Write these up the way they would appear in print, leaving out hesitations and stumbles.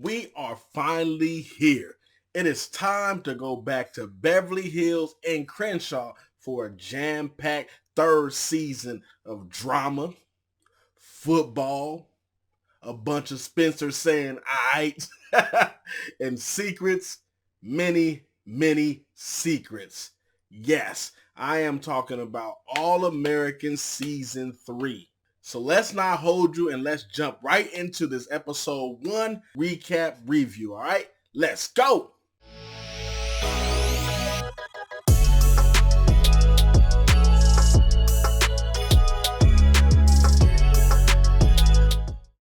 We are finally here. It is time to go back to Beverly Hills and Crenshaw for a jam-packed third season of drama, football, a bunch of Spencer saying "aight," and secrets, many secrets. Yes, I am talking about All American Season 3. So let's not hold you and let's jump right into this episode 1 recap review, all right? Let's go!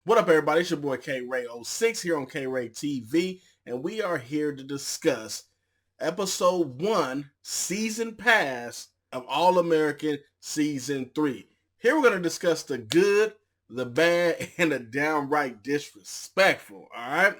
What up, everybody? It's your boy K-RayTV here on K-RayTV, and we are here to discuss episode 1, season pass of All American Season 3. Here we're going to discuss the good, the bad, and the downright disrespectful, all right?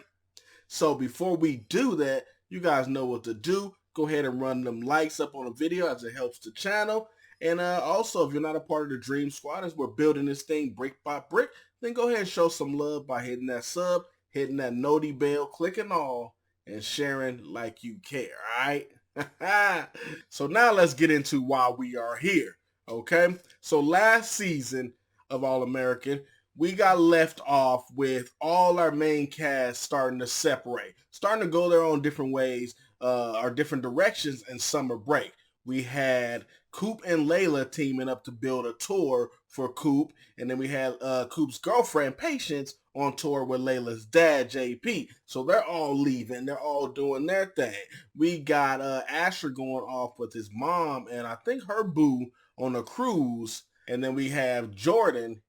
So before we do that, you guys know what to do. Go ahead and run them likes up on the video as it helps the channel. And also, if you're not a part of the Dream Squad, as we're building this thing brick by brick, then go ahead and show some love by hitting that sub, hitting that noti bell, clicking all, and sharing like you care, all right? So now let's get into why we are here, okay? So last season of All American, we got left off with all our main cast starting to separate, starting to go their own different ways, or different directions in summer break. We had Coop and Layla teaming up to build a tour for Coop, and then we had Coop's girlfriend, Patience, on tour with Layla's dad, JP. So they're all leaving. They're all doing their thing. We got Asher going off with his mom and I think her boo on a cruise. And then we have Jordan.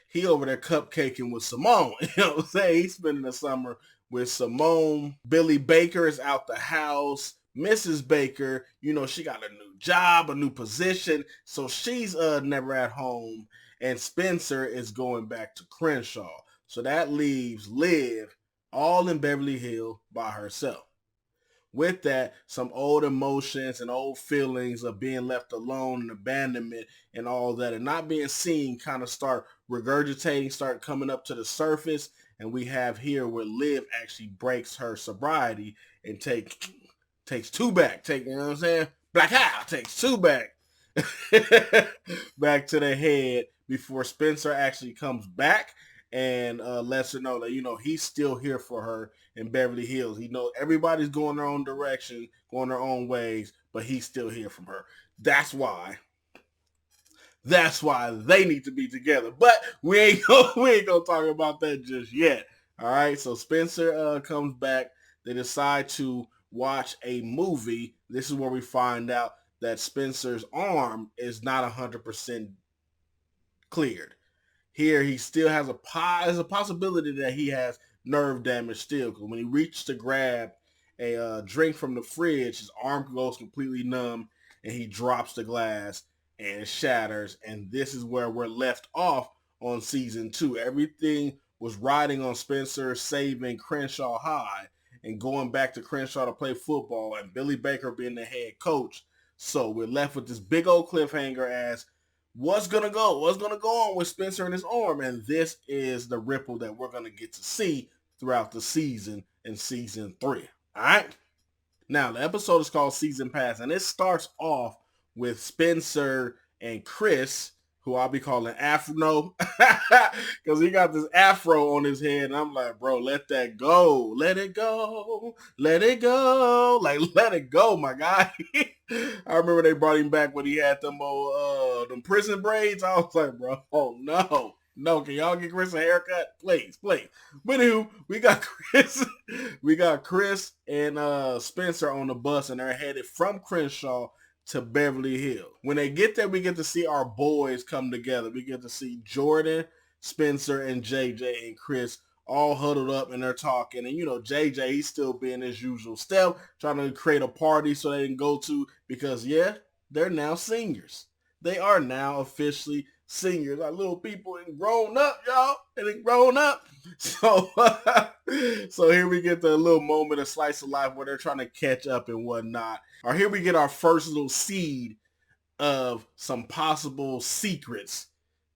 He over there cupcaking with Simone. You know what I'm saying? He's spending the summer with Simone. Billy Baker is out the house. Mrs. Baker, you know, she got a new job, a new position, so she's never at home. And Spencer is going back to Crenshaw. So that leaves Liv all in Beverly Hills by herself. With that, some old emotions and old feelings of being left alone and abandonment and all that and not being seen kind of start regurgitating, start coming up to the surface. And we have here where Liv actually breaks her sobriety and takes two back. You know what I'm saying? Black Owl takes two back. Back to the head before Spencer actually comes back and lets her know that, you know, he's still here for her in Beverly Hills. He knows everybody's going their own direction, going their own ways, but he's still here for her. That's why they need to be together. But we ain't gonna talk about that just yet. All right. So Spencer comes back. They decide to watch a movie. This is where we find out that Spencer's arm is not 100% cleared. Here, he still has there's a possibility that he has nerve damage still. Because when he reaches to grab a drink from the fridge, his arm goes completely numb, and he drops the glass and it shatters. And this is where we're left off on season 2. Everything was riding on Spencer saving Crenshaw High and going back to Crenshaw to play football, and Billy Baker being the head coach. So we're left with this big old cliffhanger as what's gonna go on with Spencer and his arm, and this is the ripple that we're gonna get to see throughout the season in season 3. All right. Now the episode is called Season Pass, and it starts off with Spencer and Chris, who I'll be calling Afro, because he got this afro on his head, and I'm like, bro, let that go. Let it go. Let it go. Like, let it go, my guy. I remember they brought him back when he had them them prison braids. I was like, bro, oh no. No, can y'all get Chris a haircut? Please. But anywho, we got Chris and Spencer on the bus, and they're headed from Crenshaw to Beverly Hills. When they get there, we get to see our boys come together. We get to see Jordan, Spencer, and JJ and Chris all huddled up, and they're talking. And, you know, JJ, he's still being his usual step, trying to create a party so they can go to, because, yeah, they're now seniors. They are now officially seniors. Our little people ain't grown up, y'all. They ain't grown up. So, so here we get the little moment of slice of life where they're trying to catch up and whatnot. Or here we get our first little seed of some possible secrets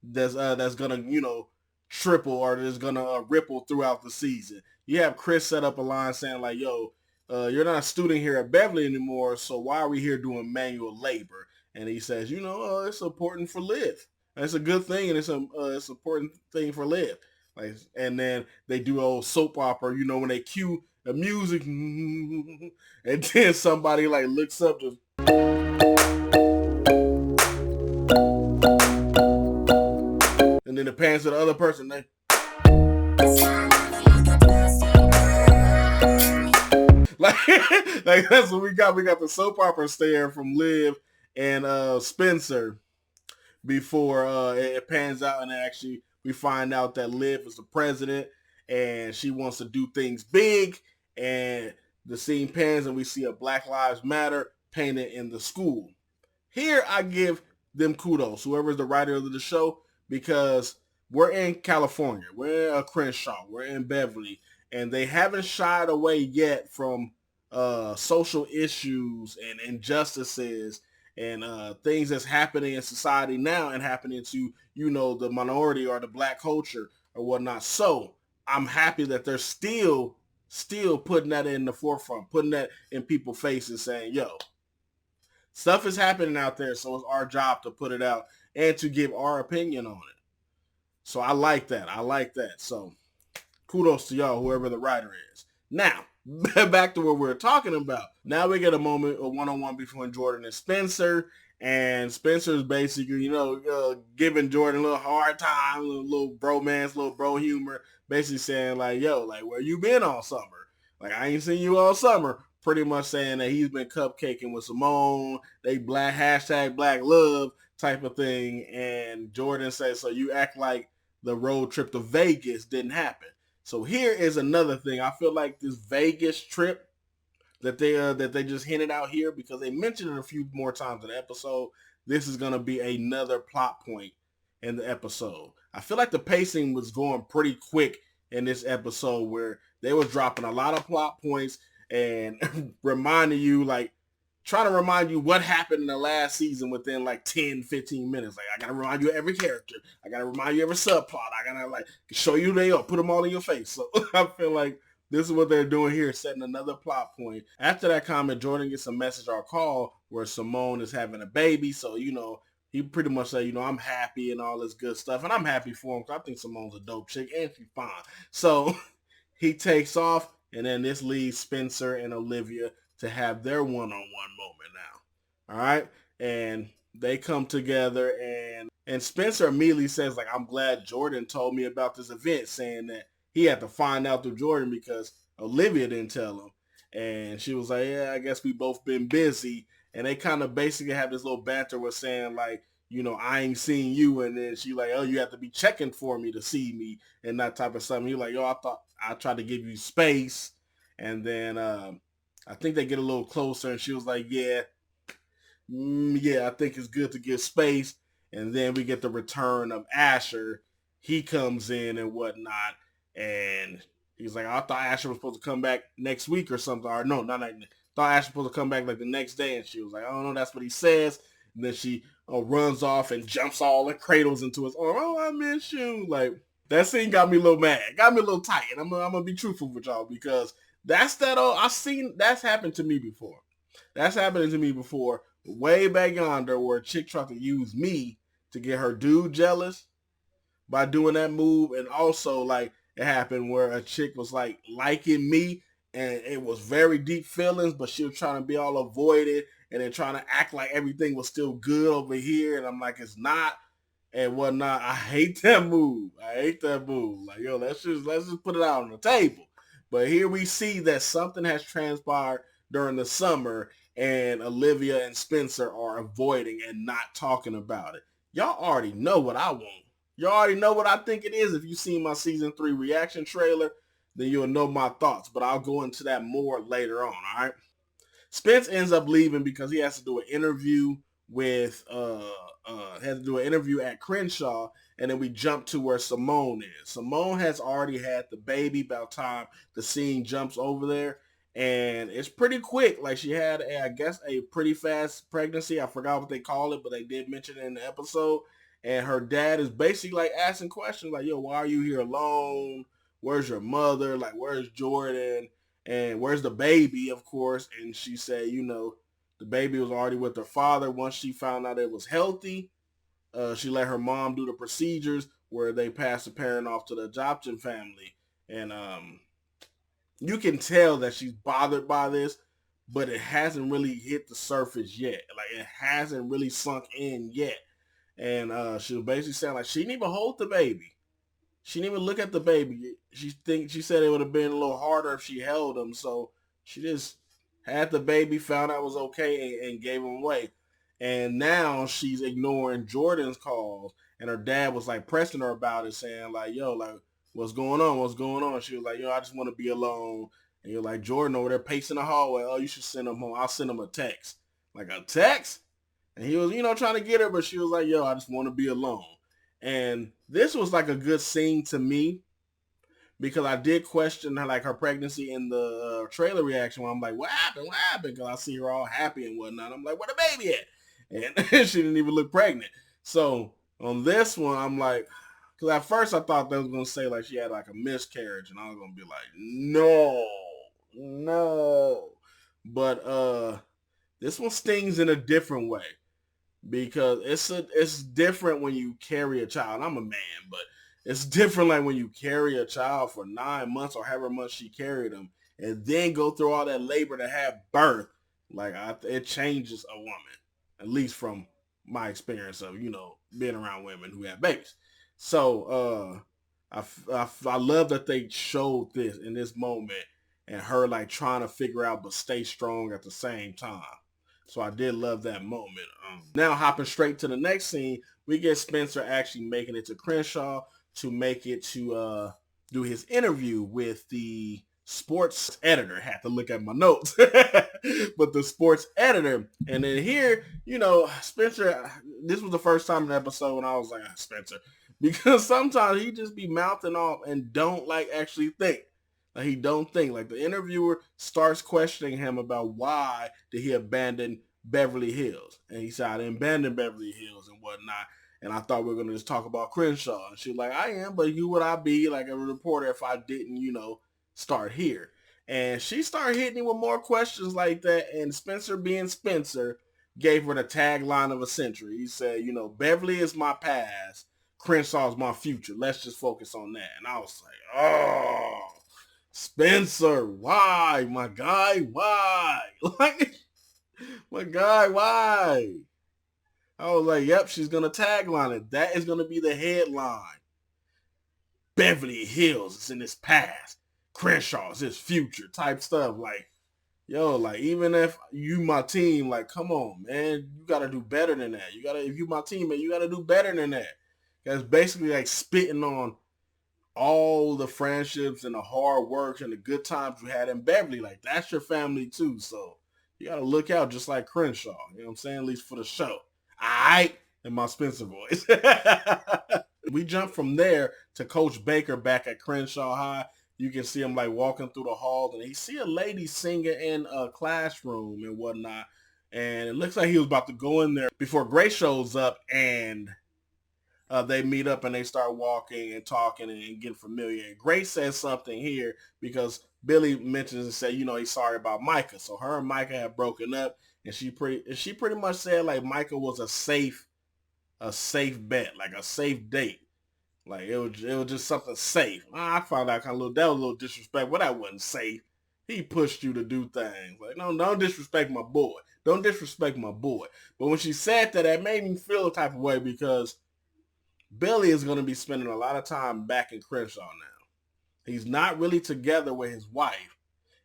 that's gonna, you know, triple or that's gonna ripple throughout the season. you have Chris set up a line saying like, yo, you're not a student here at Beverly anymore, so why are we here doing manual labor? And he says, it's important for Liv. It's a good thing, and it's an important thing for Liv. Like, and then they do old soap opera, when they cue the music, and then somebody like looks up to. And then it pans to the other person. Like that's what we got. We got the soap opera stare from Liv and Spencer before it pans out, and actually we find out that Liv is the president and she wants to do things big. And the scene pans and we see a Black Lives Matter painted in the school. Here I give them kudos, whoever's the writer of the show, because we're in California, we're in Crenshaw, we're in Beverly, and they haven't shied away yet from social issues and injustices and things that's happening in society now and happening to, the minority or the black culture or whatnot. So I'm happy that they're still putting that in the forefront, putting that in people's faces, saying, yo, stuff is happening out there, so it's our job to put it out and to give our opinion on it. So I like that. So kudos to y'all, whoever the writer is. Now, back to what we're talking about. Now we get a moment of one-on-one between Jordan and Spencer. And Spencer's basically, giving Jordan a little hard time, a little bromance, a little bro humor, basically saying like, yo, like, where you been all summer? Like, I ain't seen you all summer. Pretty much saying that he's been cupcaking with Simone, they black love type of thing. And Jordan says, so you act like the road trip to Vegas didn't happen. So here is another thing. I feel like this Vegas trip that they just hinted out here, because they mentioned it a few more times in the episode, this is gonna be another plot point in the episode. I feel like the pacing was going pretty quick in this episode, where they were dropping a lot of plot points and reminding you, like, trying to remind you what happened in the last season within like 10, 15 minutes. Like, I gotta remind you of every character. I gotta remind you of every subplot. I gotta like show you they are, put them all in your face. So I feel like this is what they're doing here, setting another plot point. After that comment, Jordan gets a message or a call where Simone is having a baby. So, he pretty much said, I'm happy and all this good stuff. And I'm happy for him because I think Simone's a dope chick and she's fine. So he takes off, and then this leaves Spencer and Olivia to have their one-on-one moment now. All right? And they come together, and Spencer immediately says, like, I'm glad Jordan told me about this event, saying that he had to find out through Jordan because Olivia didn't tell him. And she was like, yeah, I guess we both been busy. And they kind of basically have this little banter with saying, like, I ain't seen you. And then she like, oh, you have to be checking for me to see me and that type of stuff. And he like, yo, I thought I tried to give you space. And then I think they get a little closer, and she was like, yeah, I think it's good to give space. And then we get the return of Asher. He comes in and whatnot, and he's like, I thought Asher was supposed to come back next week or something. Or no, not like, thought Asher was supposed to come back like the next day. And she was like, I don't know, that's what he says. And then she runs off and jumps all and cradles into his arm. Oh, I miss you. Like, that scene got me a little mad. Got me a little tight. And I'm gonna be truthful with y'all, because that's happened to me before. That's happened to me before, way back yonder, where a chick tried to use me to get her dude jealous by doing that move. And also, like, it happened where a chick was like liking me, and it was very deep feelings, but she was trying to be all avoided and then trying to act like everything was still good over here. And I'm like, it's not, and whatnot. I hate that move. Like, yo, let's just put it out on the table. But here we see that something has transpired during the summer, and Olivia and Spencer are avoiding and not talking about it. Y'all already know what I want. Y'all already know what I think it is. If you've seen my season 3 reaction trailer, then you'll know my thoughts. But I'll go into that more later on, all right? Spence ends up leaving because he has to do an interview with at Crenshaw, and then we jump to where Simone is. Simone has already had the baby by the time the scene jumps over there, and it's pretty quick. Like, she had, I guess, a pretty fast pregnancy. I forgot what they call it, but they did mention it in the episode. And her dad is basically like asking questions like, yo, why are you here alone? where's your mother? Like, where's Jordan? And where's the baby, of course? And she said, you know, the baby was already with her father. Once she found out it was healthy, she let her mom do the procedures where they passed the parent off to the adoption family. And you can tell that she's bothered by this, but it hasn't really hit the surface yet. Like, it hasn't really sunk in yet. And she was basically saying, like, she didn't even hold the baby. She didn't even look at the baby. She said it would have been a little harder if she held him. So she just had the baby, found out it was okay, and gave him away. And now she's ignoring Jordan's calls, and her dad was like pressing her about it, saying like, "Yo, like, what's going on? What's going on?" She was like, "Yo, I just want to be alone." And you're like, Jordan over there pacing the hallway. "Oh, you should send him home. I'll send him a text." Like, a text? And he was, you know, trying to get her, but she was like, "Yo, I just want to be alone." And this was like a good scene to me because I did question her, like, her pregnancy in the trailer reaction where I'm like, "What happened? What happened?" Because I see her all happy and whatnot. I'm like, "Where the baby at?" And she didn't even look pregnant. So on this one, I'm like, because at first I thought they was going to say like she had like a miscarriage, and I was going to be like, no, no. But this one stings in a different way because it's different when you carry a child. I'm a man, but it's different like when you carry a child for 9 months or however much she carried him, and then go through all that labor to have birth. Like, it changes a woman, at least from my experience of, you know, being around women who have babies. So I love that they showed this in this moment and her like trying to figure out but stay strong at the same time. So I did love that moment. Now hopping straight to the next scene, we get Spencer actually making it to Crenshaw to make it to do his interview with the sports editor. Had to look at my notes, but the sports editor. And then here, you know, Spencer. This was the first time in the episode when I was like, Spencer, because sometimes he just be mouthing off and don't like actually think. Like, he don't think. Like, the interviewer starts questioning him about why did he abandon Beverly Hills, and he said, "I didn't abandon Beverly Hills and whatnot." And I thought we were gonna just talk about Crenshaw. And she was like, "I am, but who would I be like a reporter if I didn't, you know, start here?" And she started hitting him with more questions like that. And Spencer, being Spencer, gave her the tagline of a century. He said, "You know, Beverly is my past, Crenshaw is my future. Let's just focus on that." And I was like, oh, Spencer, why, my guy, why? Like, my guy, why? I was like, yep, she's gonna tagline it. That is gonna be the headline. Beverly Hills is in his past, Crenshaw's his future type stuff. Like, yo, like, even if you my team, like, come on, man, you gotta do better than that. You gotta, if you my teammate, you gotta do better than that. That's basically like spitting on all the friendships and the hard work and the good times you had in Beverly. Like, that's your family too. So you gotta look out just like Crenshaw. You know what I'm saying? At least for the show. Alright? In my Spencer voice. We jump from there to Coach Baker back at Crenshaw High. You can see him like walking through the halls, and he see a lady singing in a classroom and whatnot. And it looks like he was about to go in there before Grace shows up, and they meet up and they start walking and talking and getting familiar. And Grace says something here because Billy mentions and said, you know, he's sorry about Micah. So her and Micah have broken up, and she pretty much said like Micah was a safe bet, like a safe date. Like, it was just something safe. I found out kind of that was a little disrespectful. But that wasn't safe. He pushed you to do things. Like, no, don't disrespect my boy. Don't disrespect my boy. But when she said that, that made me feel a type of way because Billy is going to be spending a lot of time back in Crenshaw now. He's not really together with his wife,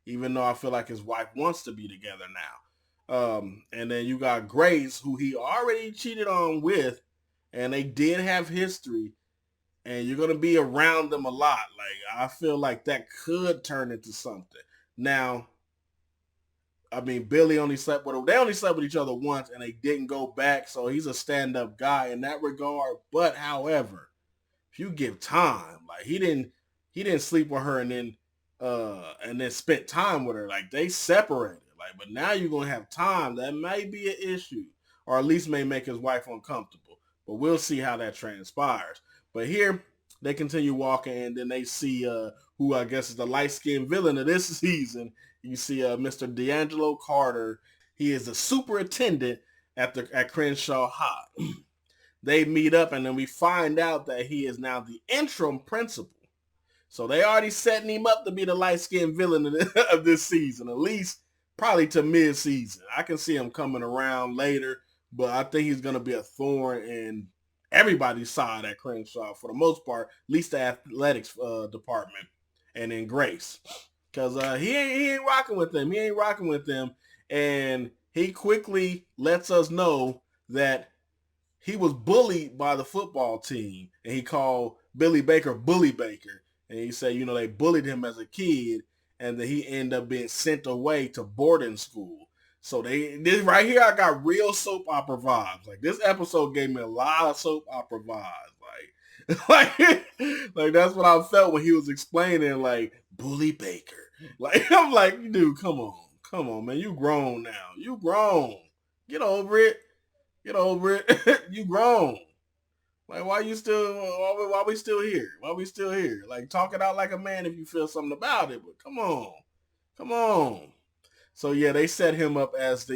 even though I feel like his wife wants to be together now. And then you got Grace, who he already cheated on with, and they did have history, and you're going to be around them a lot. Like, I feel like that could turn into something. Now, I mean, Billy only slept with her. They only slept with each other once, and they didn't go back. So he's a stand-up guy in that regard. But however, if you give time, like, he didn't sleep with her and then spent time with her. Like, they separated. Like, but now you're gonna have time. That may be an issue, or at least may make his wife uncomfortable. But we'll see how that transpires. But here, they continue walking, and then they see who I guess is the light-skinned villain of this season. You see Mr. D'Angelo Carter. He is the superintendent at Crenshaw High. They meet up, and then we find out that he is now the interim principal. So they already setting him up to be the light-skinned villain of this season, at least probably to mid-season. I can see him coming around later, but I think he's going to be a thorn in everybody's side at Crenshaw for the most part, at least the athletics department, and then Grace. Because he ain't rocking with them. He ain't rocking with them. And he quickly lets us know that he was bullied by the football team, and he called Billy Baker Bully Baker. And he said, they bullied him as a kid, and that he ended up being sent away to boarding school. So this right here, I got real soap opera vibes. Like, this episode gave me a lot of soap opera vibes. Like that's what I felt when he was explaining, like, Bully Baker. Like, I'm like, dude, come on, man. You grown now. You grown. Get over it. You grown. Like, why we still here? Why we still here? Like, talk it out like a man if you feel something about it. But come on. So yeah, they set him up as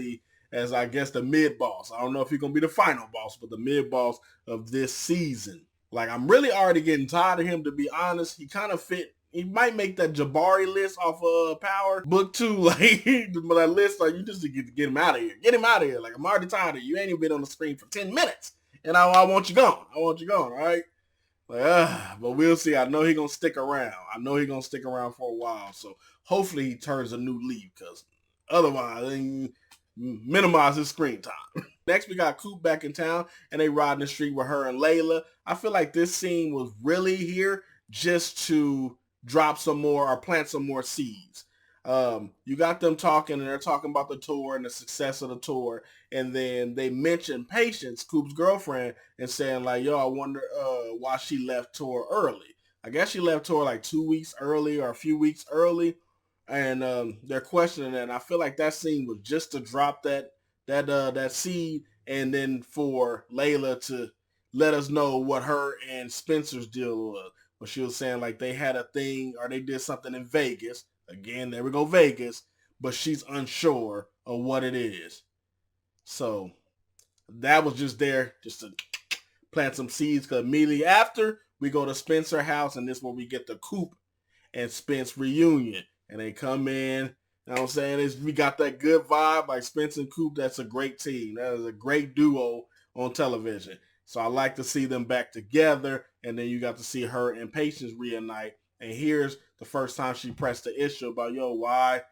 I guess the mid boss. I don't know if he's gonna be the final boss, but the mid boss of this season. Like, I'm really already getting tired of him, to be honest. He kind of fit. He might make that Jabari list off of Power Book 2, like that list. Like, you just get him out of here. Get him out of here. Like, I'm already tired of you. You ain't even been on the screen for 10 minutes. And I want you gone. Right? Like, but we'll see. I know he's going to stick around. For a while. So hopefully he turns a new leaf, because otherwise, minimize his screen time. Next, we got Coop back in town, and they riding the street with her and Layla. I feel like this scene was really here just to drop some more or plant some more seeds. You got them talking, and they're talking about the tour and the success of the tour. And then they mention Patience, Coop's girlfriend, and saying like, yo, I wonder why she left tour early. I guess she left tour like 2 weeks early or a few weeks early. And they're questioning it. And I feel like that scene was just to drop that seed, and then for Layla to let us know what her and Spencer's deal was. But she was saying like they had a thing, or they did something in Vegas. Again, there we go, Vegas. But she's unsure of what it is. So that was just there just to plant some seeds, because immediately after we go to Spencer's house, and this is where we get the Coop and Spence reunion. And they come in, you know what I'm saying? We got that good vibe, like Spence and Coop. That's a great team. That is a great duo on television. So I like to see them back together. And then you got to see her and Patience reunite. And here's the first time she pressed the issue about, yo, why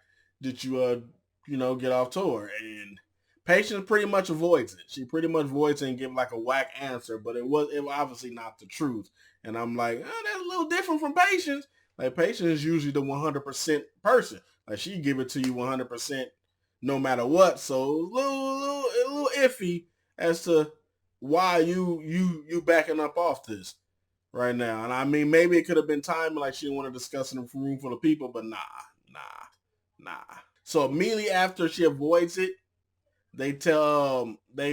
did you, get off tour? And Patience pretty much avoids it. She pretty much avoids it and give like a whack answer, but it was obviously not the truth. And I'm like, that's a little different from Patience. Like, Patience is usually the 100% person. Like, she give it to you 100% no matter what. So a little iffy as to why you backing up off this right now. And I mean, maybe it could have been time, like she didn't want to discuss it in a room full of people, but nah. So immediately after she avoids it, they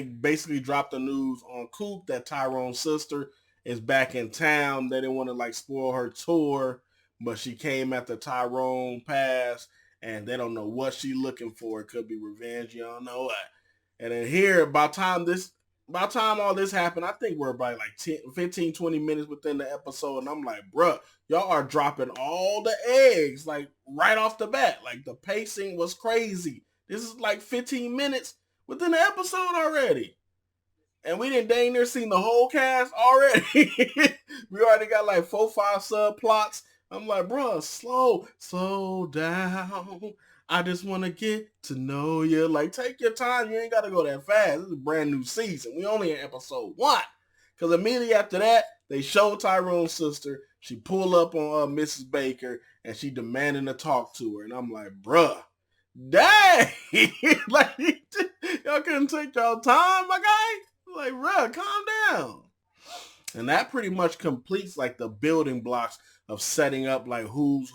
basically drop the news on Coop that Tyrone's sister is back in town. They didn't want to like spoil her tour, but she came after Tyrone passed, and they don't know what she's looking for. It could be revenge, you don't know what. And then here, by the time all this happened, I think we're about like 15, 20 minutes within the episode, and I'm like, bruh, y'all are dropping all the eggs, like, right off the bat. Like, the pacing was crazy. This is like 15 minutes within the episode already. And we didn't dang near seen the whole cast already. We already got like 4-5 subplots. I'm like, bruh, slow down. I just want to get to know you. Like, take your time. You ain't got to go that fast. This is a brand new season. We only in episode 1. Because immediately after that, they show Tyrone's sister. She pull up on Mrs. Baker, and she demanding to talk to her. And I'm like, bruh, dang. Like, y'all couldn't take y'all time, my guy? Like, bruh, calm down. And that pretty much completes like the building blocks of setting up like who's,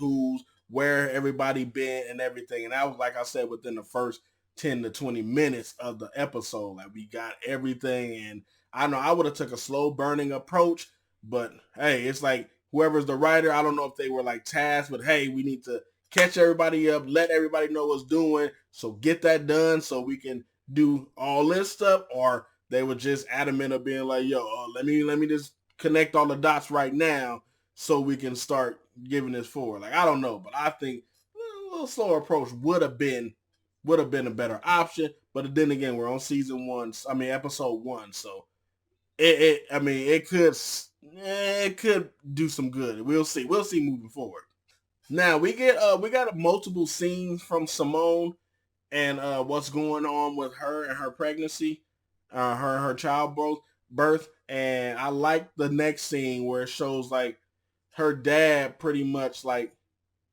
where everybody been and everything. And that was, like I said, within the first 10 to 20 minutes of the episode. Like, we got everything. And I know I would have took a slow burning approach, But hey, it's like whoever's the writer, I don't know if they were like tasked, but hey, we need to catch everybody up, let everybody know what's doing, so get that done so we can do all this stuff, or they were just adamant of being like, yo, let me just connect all the dots right now so we can start giving this forward. Like I don't know, but I think a little slower approach would have been a better option. But then again, we're on season one. I mean, episode one, so I mean, it could do some good. We'll see. We'll see moving forward. Now we got multiple scenes from Simone and what's going on with her and her pregnancy, her childbirth, and I like the next scene where it shows like her dad pretty much like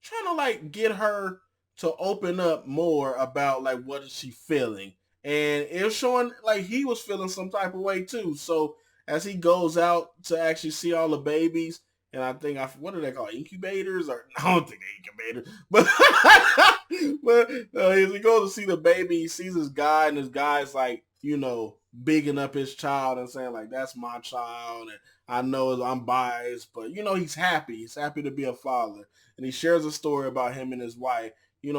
trying to like get her to open up more about like what is she feeling, and it was showing like he was feeling some type of way too. So as he goes out to actually see all the babies, and I think what are they called, incubators, or I don't think they're incubators, but as he goes to see the baby, he sees this guy, and this guy's like, bigging up his child and saying like, that's my child, and I know I'm biased, but he's happy. He's happy to be a father, and he shares a story about him and his wife,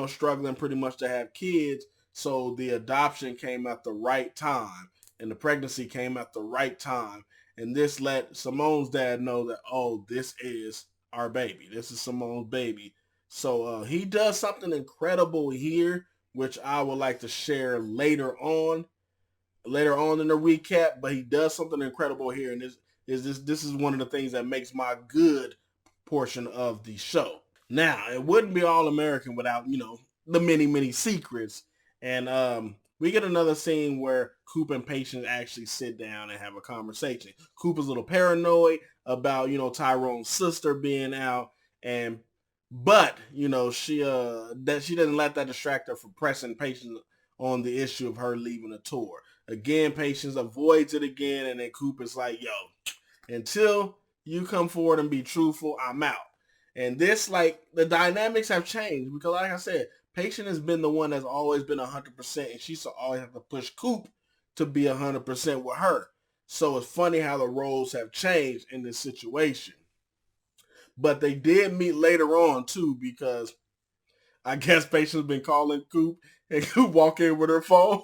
struggling pretty much to have kids. So the adoption came at the right time, and the pregnancy came at the right time, and this let Simone's dad know that, oh, this is our baby. This is Simone's baby. So he does something incredible here, which I would like to share later on in the recap. But he does something incredible here, and this is one of the things that makes my good portion of the show. Now, it wouldn't be All American without, the many secrets. And we get another scene where Coop and Patience actually sit down and have a conversation. Coop is a little paranoid about, Tyrone's sister being out, but she doesn't let that distract her from pressing Patience on the issue of her leaving the tour. Again, Patience avoids it again, and then Coop is like, yo, until you come forward and be truthful, I'm out. And this, like, the dynamics have changed because, like I said, Patient has been the one that's always been 100%, and she used to always have to push Coop to be 100% with her. So it's funny how the roles have changed in this situation. But they did meet later on, too, because I guess Patient's been calling Coop, and Coop walk in with her phone.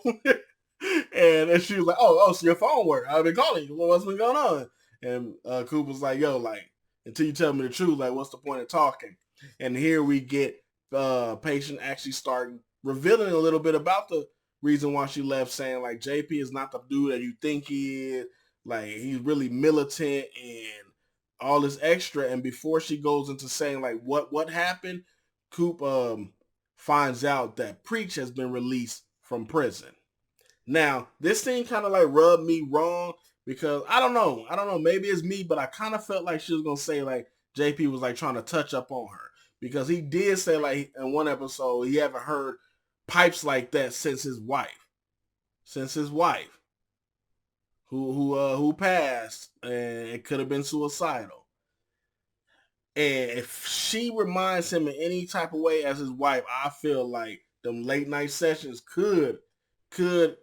and she was like, oh, so your phone worked. I've been calling you. What's been going on? And Coop was like, yo, like, until you tell me the truth, like, what's the point of talking? And here we get Patient actually start revealing a little bit about the reason why she left, saying like JP is not the dude that you think he is. Like, he's really militant and all this extra. And before she goes into saying like what happened, Coop finds out that Preach has been released from prison. Now, this thing kind of like rubbed me wrong because I don't know, maybe it's me, but I kind of felt like she was gonna say like JP was like trying to touch up on her, because he did say like in one episode he haven't heard pipes like that since his wife, who passed, and it could have been suicidal. And if she reminds him in any type of way as his wife, I feel like them late night sessions could could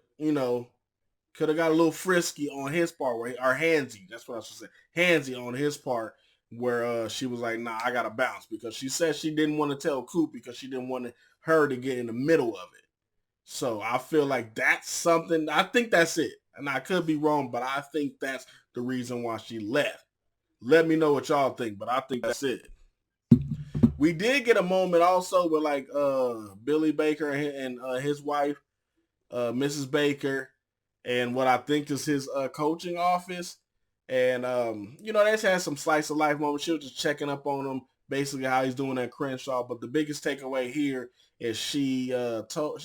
have got a little frisky on his part, or handsy. That's what I should say. Handsy on his part, where she was like, nah, I got to bounce, because she said she didn't want to tell Coop because she didn't want her to get in the middle of it. So I feel like that's something. I think that's it. And I could be wrong, but I think that's the reason why she left. Let me know what y'all think, but I think that's it. We did get a moment also with like Billy Baker and his wife, Mrs. Baker, and what I think is his coaching office. And, they just had some slice of life moments. She was just checking up on him, basically how he's doing at Crenshaw. But the biggest takeaway here is she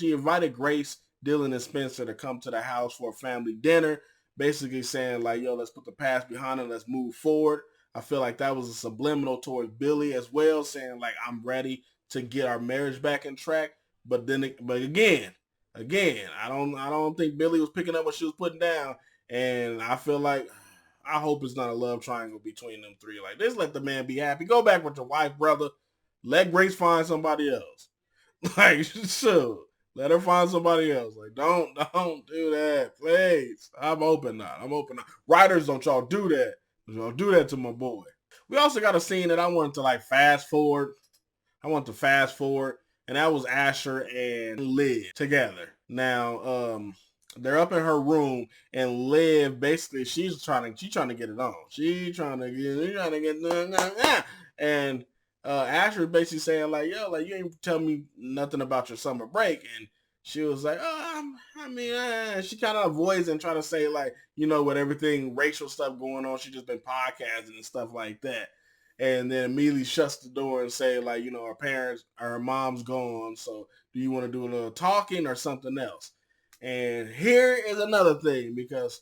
invited Grace, Dylan, and Spencer to come to the house for a family dinner, basically saying like, yo, let's put the past behind us, let's move forward. I feel like that was a subliminal towards Billy as well, saying like, I'm ready to get our marriage back in track. But again, I don't think Billy was picking up what she was putting down, and I feel like, I hope it's not a love triangle between them three. Like, just let the man be happy. Go back with your wife, brother. Let Grace find somebody else. Like, sure, let her find somebody else. Like, don't do that, please. I'm open now. Writers, don't y'all do that. Don't do that to my boy. We also got a scene that I wanted to like fast forward. And that was Asher and Liv together. Now, they're up in her room, and Liv basically she's trying to get it on. She's trying to get, and Asher is basically saying like, yo, like you ain't tell me nothing about your summer break, and she was like, oh, she kind of avoids and try to say like, with everything racial stuff going on, she just been podcasting and stuff like that. And then immediately shuts the door and say like, her mom's gone. So do you want to do a little talking or something else? And here is another thing, because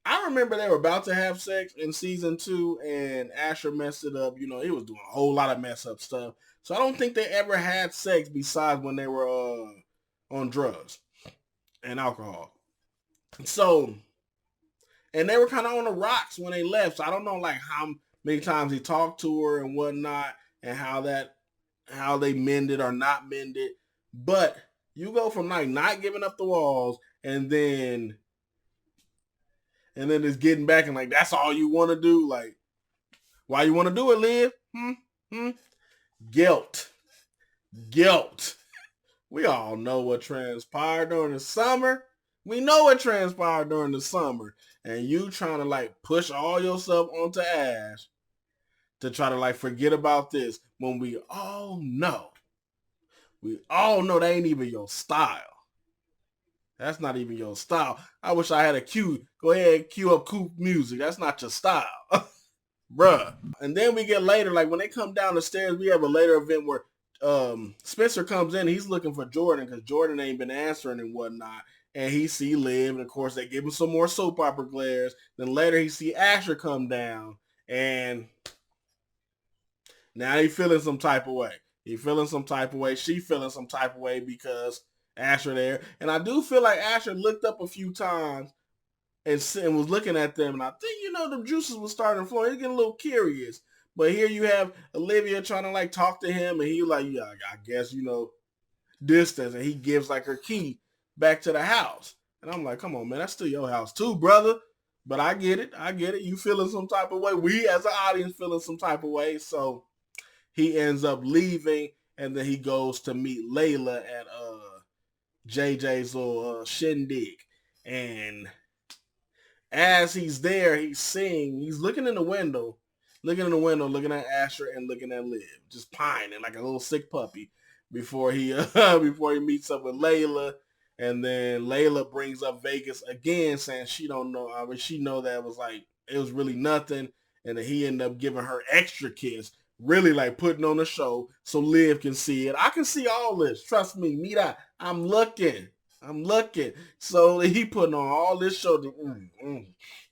I remember they were about to have sex in season 2 and Asher messed it up. He was doing a whole lot of mess up stuff. So I don't think they ever had sex besides when they were on drugs and alcohol. So, and they were kind of on the rocks when they left. So I don't know like how many times he talked to her and whatnot, and how they mended or not mended. But you go from like not giving up the walls and then just getting back and like that's all you want to do. Like, why you want to do it, Liv? Guilt. We all know what transpired during the summer. And you trying to like push all yourself onto Ash to try to like forget about this when we all know that ain't even your style. That's not even your style. I wish I had a cue. Go ahead and cue up cool music. That's not your style. Bruh. And then we get later, like when they come down the stairs, we have a later event where Spencer comes in. He's looking for Jordan because Jordan ain't been answering and whatnot. And he see Liv, and of course they give him some more soap opera glares. Then later he see Asher come down, and now he feeling some type of way. She feeling some type of way because Asher there. And I do feel like Asher looked up a few times and was looking at them, and I think the juices was starting to flow. He's getting a little curious. But here you have Olivia trying to like talk to him, and he like, yeah, I guess distance, and he gives like her key back to the house. And I'm like, come on, man, that's still your house too, brother. But I get it. You feeling some type of way. We as an audience feeling some type of way. So he ends up leaving, and then he goes to meet Layla at JJ's little shindig. And as he's there, he's looking in the window, looking at Asher and looking at Liv, just pining like a little sick puppy before he meets up with Layla. And then Layla brings up Vegas again, saying she don't know. She know that it was really nothing. And then he ended up giving her extra kiss, really like putting on a show so Liv can see it. I can see all this. Trust me, Mira. I'm looking. So he putting on all this show.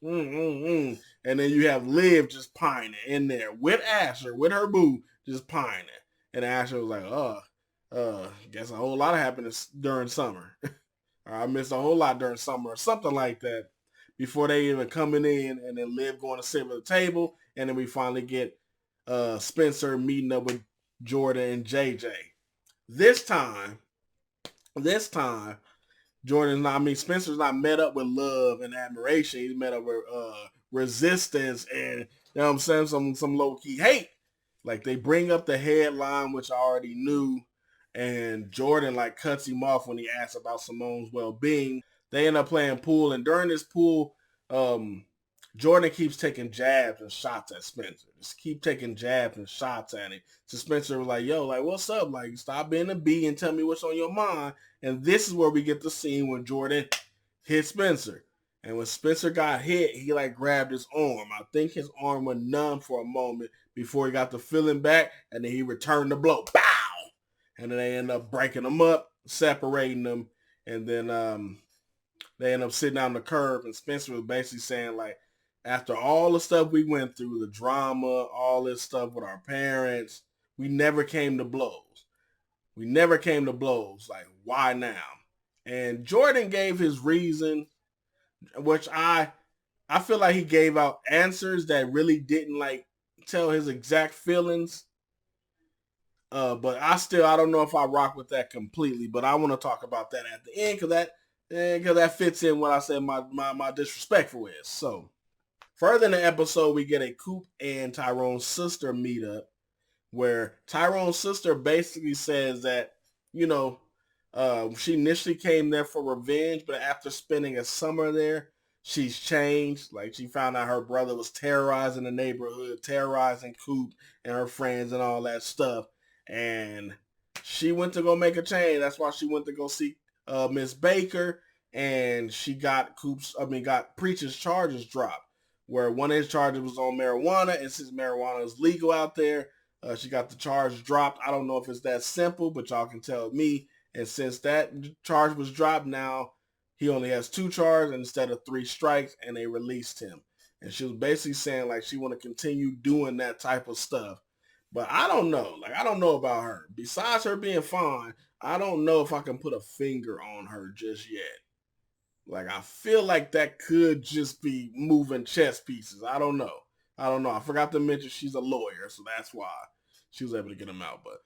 And then you have Liv just pining in there with Asher, with her boo, just pining. And Asher was like, guess a whole lot happened during summer. Or I missed a whole lot during summer or something like that before they even coming in, and then Liv going to sit at the table. And then we finally get Spencer meeting up with Jordan and JJ. This time, Spencer's not met up with love and admiration. He's met up with resistance and, I'm saying, some low-key hate. Like, they bring up the headline, which I already knew, and Jordan, like, cuts him off when he asks about Simone's well-being. They end up playing pool, and during this pool, Jordan keeps taking jabs and shots at Spencer. Just keep taking jabs and shots at him. So Spencer was like, yo, like, what's up? Like, stop being a B and tell me what's on your mind. And this is where we get the scene when Jordan hit Spencer. And when Spencer got hit, he like grabbed his arm. I think his arm went numb for a moment before he got the feeling back, and then he returned the blow. Bow! And then they end up breaking them up, separating them, and then they end up sitting on the curb, and Spencer was basically saying, like, after all the stuff we went through, the drama, all this stuff with our parents, we never came to blows. Like, why now? And Jordan gave his reason, which I feel like he gave out answers that really didn't like tell his exact feelings. But I don't know if I rock with that completely. But I want to talk about that at the end because that fits in what I said my disrespectful is. So Further in the episode, we get a Coop and Tyrone's sister meet up, where Tyrone's sister basically says that, you know, she initially came there for revenge, but after spending a summer there, she's changed. Like, she found out her brother was terrorizing the neighborhood, terrorizing Coop and her friends and all that stuff. And she went to go make a change. That's why she went to go see Miss Baker, and she got got Preacher's charges dropped, where one of his charges was on marijuana, and since marijuana is legal out there, she got the charge dropped. I don't know if it's that simple, but y'all can tell me. And since that charge was dropped, now he only has 2 charges instead of 3 strikes, and they released him. And she was basically saying like she want to continue doing that type of stuff. But I don't know. Like, I don't know about her. Besides her being fine, I don't know if I can put a finger on her just yet. Like, I feel like that could just be moving chess pieces. I don't know. I forgot to mention she's a lawyer, so that's why she was able to get him out. But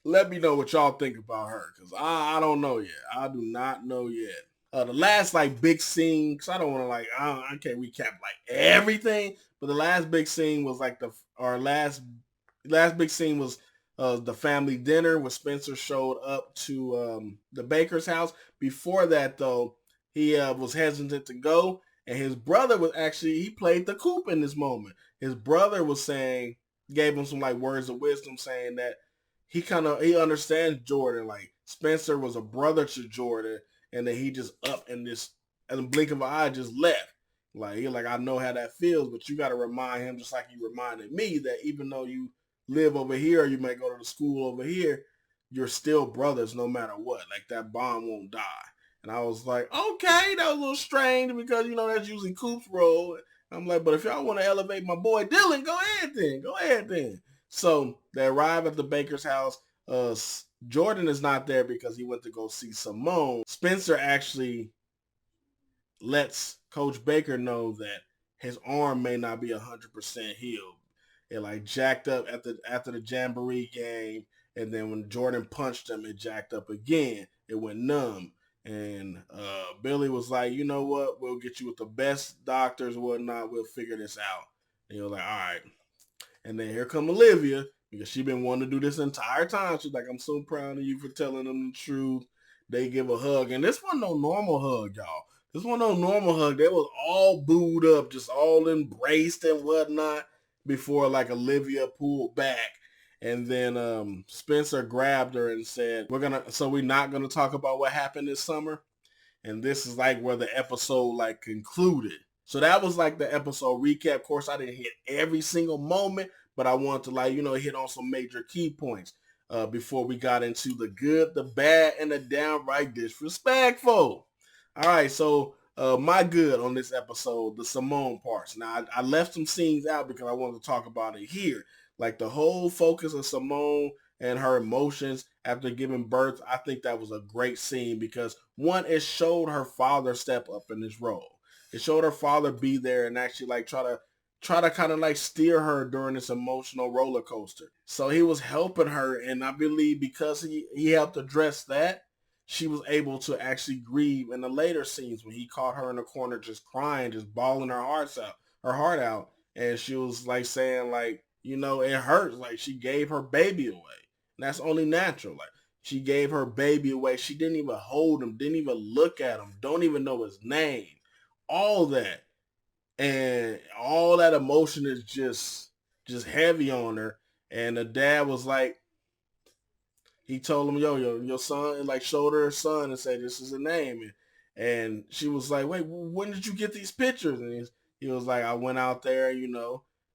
let me know what y'all think about her, because I don't know yet. I do not know yet. The last like big scene, because I don't want to I can't recap like everything, but the last big scene was like last big scene was the family dinner when Spencer showed up to the Baker's house. Before that, though, he was hesitant to go, and his brother was actually, he played the Coop in this moment. His brother was saying, gave him some like words of wisdom, saying that he understands Jordan. Like, Spencer was a brother to Jordan, and then he just up in the blink of an eye just left. Like, he like, I know how that feels, but you got to remind him, just like you reminded me, that even though you live over here, or you may go to the school over here, you're still brothers no matter what. Like, that bond won't die. And I was like, okay, that was a little strange, because, that's usually Coop's role. I'm like, but if y'all want to elevate my boy Dylan, go ahead then. So they arrive at the Baker's house. Jordan is not there because he went to go see Simone. Spencer actually lets Coach Baker know that his arm may not be 100% healed. It like jacked up after the Jamboree game, and then when Jordan punched him, it jacked up again. It went numb. And Billy was like, you know what? We'll get you with the best doctors and whatnot. We'll figure this out. And he was like, all right. And then here come Olivia, because she been wanting to do this entire time. She's like, I'm so proud of you for telling them the truth. They give a hug. And this wasn't no normal hug, y'all. This wasn't no normal hug. They was all booed up, just all embraced and whatnot, before like Olivia pulled back. And then Spencer grabbed her and said, we're not gonna talk about what happened this summer. And this is like where the episode like concluded. So that was like the episode recap. Of course, I didn't hit every single moment, but I wanted to hit on some major key points before we got into the good, the bad, and the downright disrespectful. All right, so my good on this episode, the Simone parts. Now, I left some scenes out because I wanted to talk about it here. Like, the whole focus of Simone and her emotions after giving birth, I think that was a great scene because, one, it showed her father step up in this role. It showed her father be there and actually like try to kind of like steer her during this emotional roller coaster. So he was helping her, and I believe because he helped address that, she was able to actually grieve in the later scenes when he caught her in the corner just crying, just bawling her heart out. And she was like saying like, it hurts. Like, she gave her baby away. And that's only natural. Like, she gave her baby away. She didn't even hold him, didn't even look at him, don't even know his name. All that. And all that emotion is just heavy on her. And the dad was like, he told him, yo, your son, and like showed her son and said, this is the name. And she was like, wait, when did you get these pictures? And he was like, I went out there,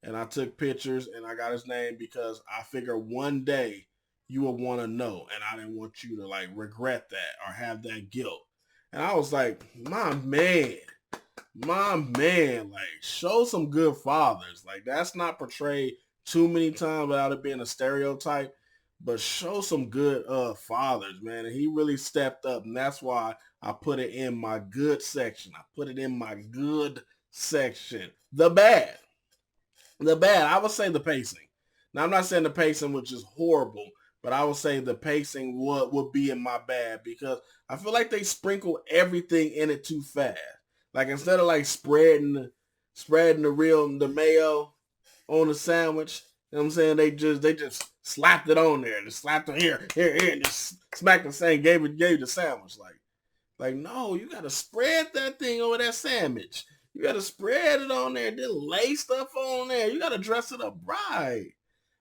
and I took pictures and I got his name because I figured one day you will want to know. And I didn't want you to like regret that or have that guilt. And I was like, my man, like, show some good fathers. Like, that's not portrayed too many times without it being a stereotype. But show some good fathers, man. And he really stepped up. And that's why I put it in my good section. The bad. I would say the pacing. Now, I'm not saying the pacing was just horrible, but I would say the pacing would be in my bad because I feel like they sprinkle everything in it too fast. Like, instead of like spreading spreading the mayo on the sandwich. You know what I'm saying? They just slapped it on there. Just slapped it here, and just smacked the same, gave the sandwich. Like, no, you gotta spread that thing over that sandwich. You gotta spread it on there, then lay stuff on there. You gotta dress it up right.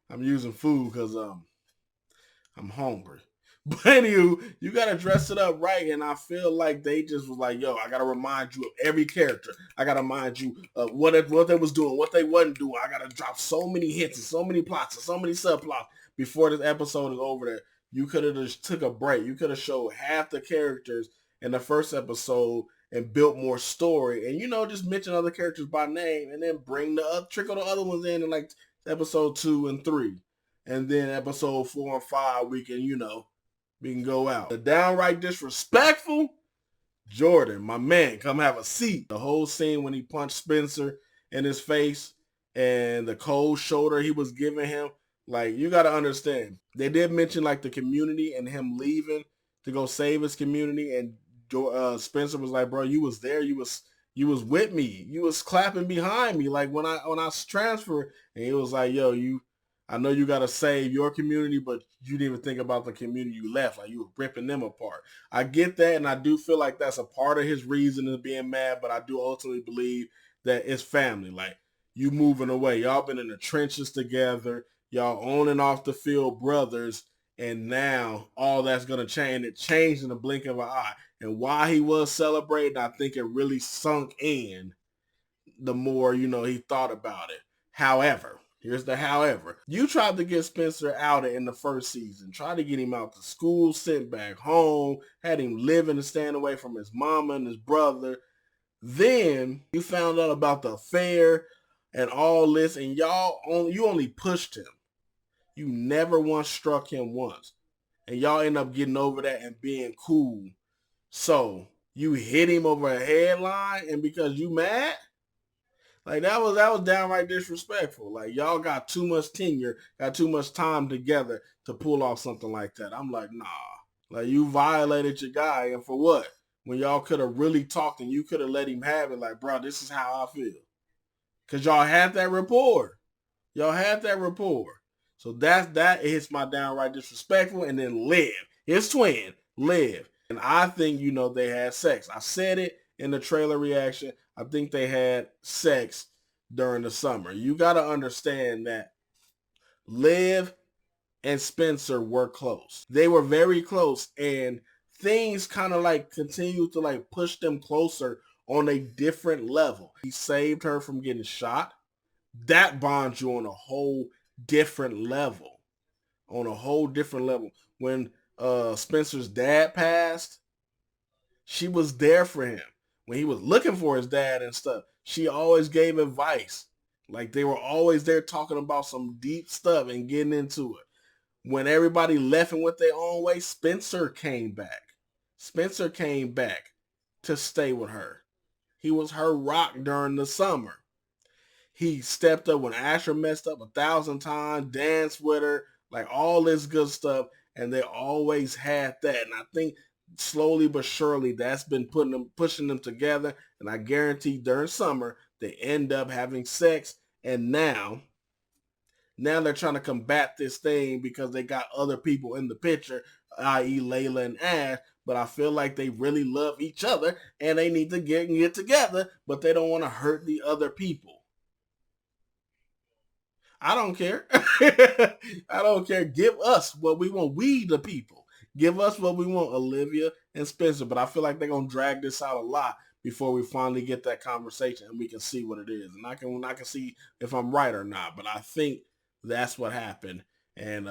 I'm using food because I'm hungry. But anywho, you gotta dress it up right, and I feel like they just was like, yo, I gotta remind you of every character. I gotta remind you of what they was doing, what they wasn't doing. I gotta drop so many hits and so many plots and so many subplots before this episode is over that you could have just took a break. You could have showed half the characters in the first episode and built more story, and just mention other characters by name, and then trickle the other ones in like episode 2 and 3, and then episode 4 and 5 we can go out. The downright disrespectful, Jordan, my man, come have a seat. The whole scene when he punched Spencer in his face and the cold shoulder he was giving him, like, you got to understand. They did mention like the community and him leaving to go save his community, and Spencer was like, bro, you was there. You was with me. You was clapping behind me like when I transferred, and he was like, yo, I know you got to save your community, but you didn't even think about the community you left. Like, you were ripping them apart. I get that, and I do feel like that's a part of his reason of being mad, but I do ultimately believe that it's family. Like, you moving away. Y'all been in the trenches together. Y'all on and off the field brothers, and now all that's going to change. It changed in the blink of an eye. And while he was celebrating, I think it really sunk in the more, he thought about it. However, here's the however. You tried to get Spencer out in the first season. Tried to get him out to school, sent back home, had him living and staying away from his mama and his brother. Then you found out about the affair and all this, and you only pushed him. You never once struck him once. And y'all end up getting over that and being cool. So you hit him over a headline, and because you mad? Like, that was downright disrespectful. Like, y'all got too much tenure, got too much time together to pull off something like that. I'm like, nah. Like, you violated your guy, and for what? When y'all could have really talked and you could have let him have it, like, bro, this is how I feel. Because y'all had that rapport. So that hits my downright disrespectful. And then Liv, his twin, Liv. And I think, they had sex. I said it in the trailer reaction. I think they had sex during the summer. You got to understand that Liv and Spencer were close. They were very close, and things kind of like continued to like push them closer on a different level. He saved her from getting shot. That bonds you on a whole different level. When Spencer's dad passed, she was there for him. When he was looking for his dad and stuff, she always gave advice. Like, they were always there talking about some deep stuff and getting into it. When everybody left and went their own way, Spencer came back. Spencer came back to stay with her. He was her rock during the summer. He stepped up when Asher messed up 1,000 times, danced with her, like all this good stuff. And they always had that. And I think slowly but surely that's been pushing them together. And I guarantee during summer they end up having sex. And now they're trying to combat this thing because they got other people in the picture, i.e. Layla and Ash. But I feel like they really love each other and they need to get together, but they don't want to hurt the other people. I don't care. I don't care. Give us what we want. We the people. Give us what we want, Olivia and Spencer. But I feel like they're gonna drag this out a lot before we finally get that conversation and we can see what it is. And I can see if I'm right or not. But I think that's what happened. And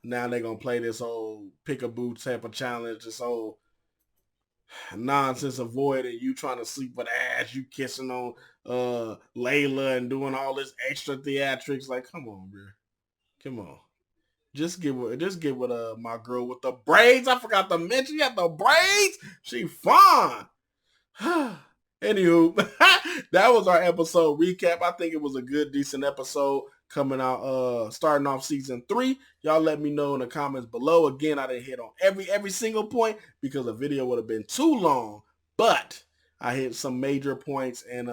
now they're gonna play this whole pick-a-boo type of challenge, this whole nonsense avoiding you trying to sleep with Ash, you kissing on Layla and doing all this extra theatrics. Like, come on, bro. Come on. Just get with my girl with the braids. I forgot to mention you had the braids. She fine. Anywho, that was our episode recap. I think it was a good, decent episode coming out, starting off season 3. Y'all let me know in the comments below. Again, I didn't hit on every single point because the video would have been too long, but I hit some major points and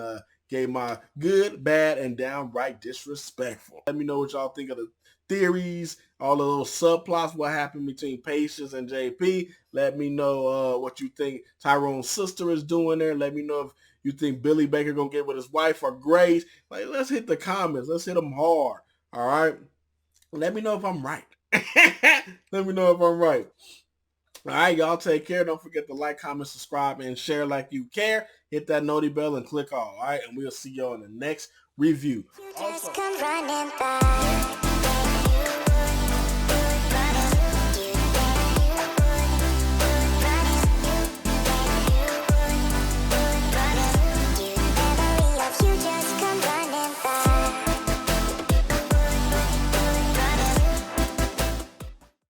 gave my good, bad, and downright disrespectful. Let me know what y'all think of the theories, all the little subplots, what happened between Patience and JP. Let me know what you think Tyrone's sister is doing there. Let me know if you think Billy Baker gonna get with his wife or Grace. Like, let's hit the comments. Let's hit them hard. All right. Let me know if I'm right. Let me know if I'm right. All right, y'all take care. Don't forget to like, comment, subscribe, and share like you care. Hit that noti bell and click all right? And we'll see y'all in the next review. Also,